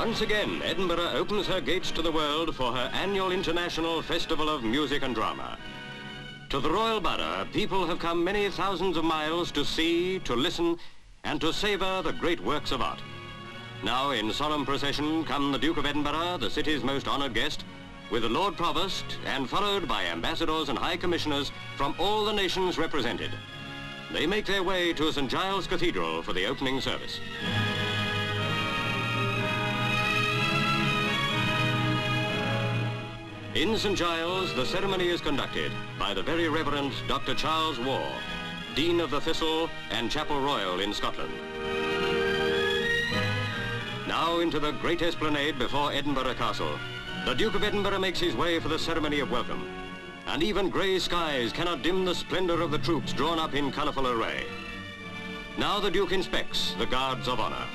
Once again, Edinburgh opens her gates to the world for her annual International Festival of Music and Drama. To the Royal Borough, people have come many thousands of miles to see, to listen, and to savour the great works of art. Now, in solemn procession, come the Duke of Edinburgh, the city's most honoured guest, with the Lord Provost, and followed by ambassadors and high commissioners from all the nations represented. They make their way to St. Giles Cathedral for the opening service. In St. Giles, the ceremony is conducted by the Very Reverend Dr. Charles Waugh, Dean of the Thistle and Chapel Royal in Scotland. Now into the great esplanade before Edinburgh Castle, the Duke of Edinburgh makes his way for the ceremony of welcome. And even grey skies cannot dim the splendour of the troops drawn up in colourful array. Now the Duke inspects the guards of honour.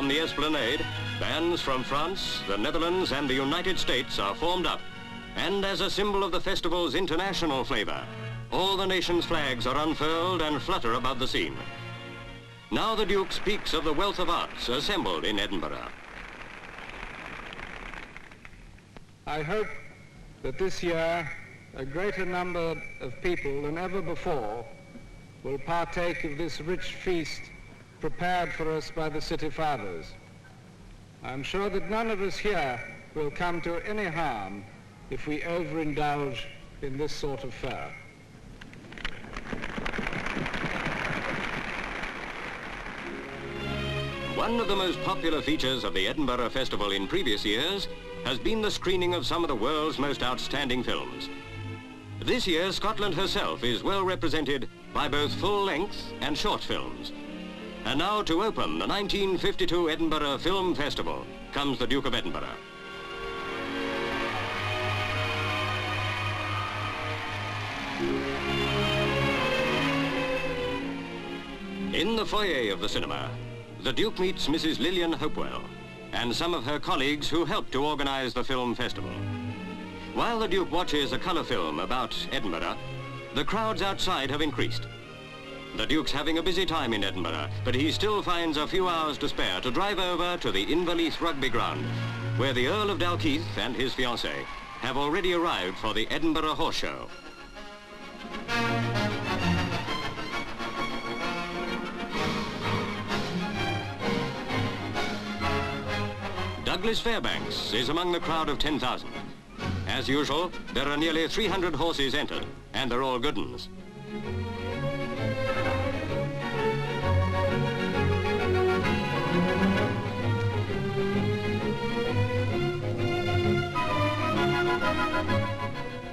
On the esplanade, bands from France, the Netherlands and the United States are formed up, and as a symbol of the festival's international flavour, all the nation's flags are unfurled and flutter above the scene. Now the Duke speaks of the wealth of arts assembled in Edinburgh. I hope that this year a greater number of people than ever before will partake of this rich feast prepared for us by the City Fathers. I'm sure that none of us here will come to any harm if we overindulge in this sort of fare. One of the most popular features of the Edinburgh Festival in previous years has been the screening of some of the world's most outstanding films. This year, Scotland herself is well represented by both full-length and short films. And now to open the 1952 Edinburgh Film Festival comes the Duke of Edinburgh. In the foyer of the cinema, the Duke meets Mrs. Lillian Hopwell and some of her colleagues who helped to organise the film festival. While the Duke watches a colour film about Edinburgh, the crowds outside have increased. The Duke's having a busy time in Edinburgh, but he still finds a few hours to spare to drive over to the Inverleith rugby ground, where the Earl of Dalkeith and his fiancée have already arrived for the Edinburgh Horse Show. Douglas Fairbanks is among the crowd of 10,000. As usual, there are nearly 300 horses entered, and they're all good ones.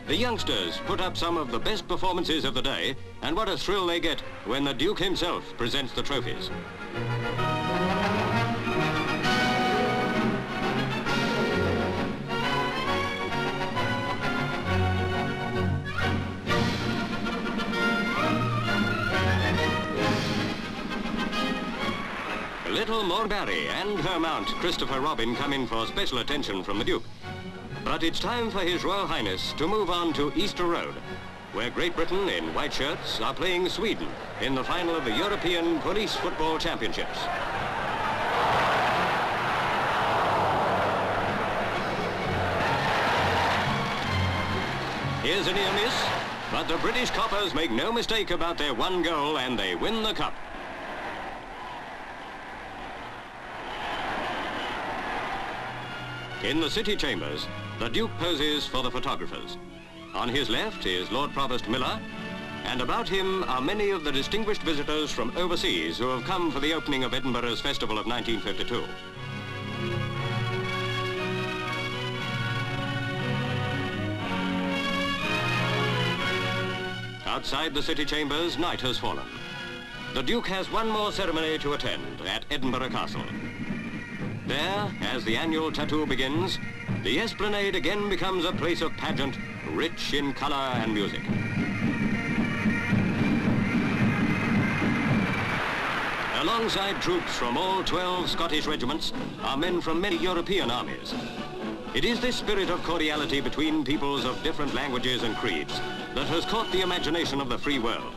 The youngsters put up some of the best performances of the day, and what a thrill they get when the Duke himself presents the trophies. Little Maureen Barrie and her mount, Christopher Robin, come in for special attention from the Duke. But it's time for His Royal Highness to move on to Easter Road, where Great Britain in white shirts are playing Sweden in the final of the European Police Football Championships. Here's a near miss, but the British coppers make no mistake about their one goal and they win the cup. In the city chambers, the Duke poses for the photographers. On his left is Lord Provost Miller, and about him are many of the distinguished visitors from overseas who have come for the opening of Edinburgh's Festival of 1952. Outside the city chambers, night has fallen. The Duke has one more ceremony to attend at Edinburgh Castle. There, as the annual tattoo begins, the esplanade again becomes a place of pageant, rich in colour and music. Alongside troops from all 12 Scottish regiments are men from many European armies. It is this spirit of cordiality between peoples of different languages and creeds that has caught the imagination of the free world.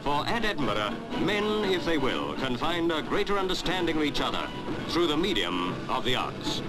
For at Edinburgh, men, if they will, can find a greater understanding of each other through the medium of the arts.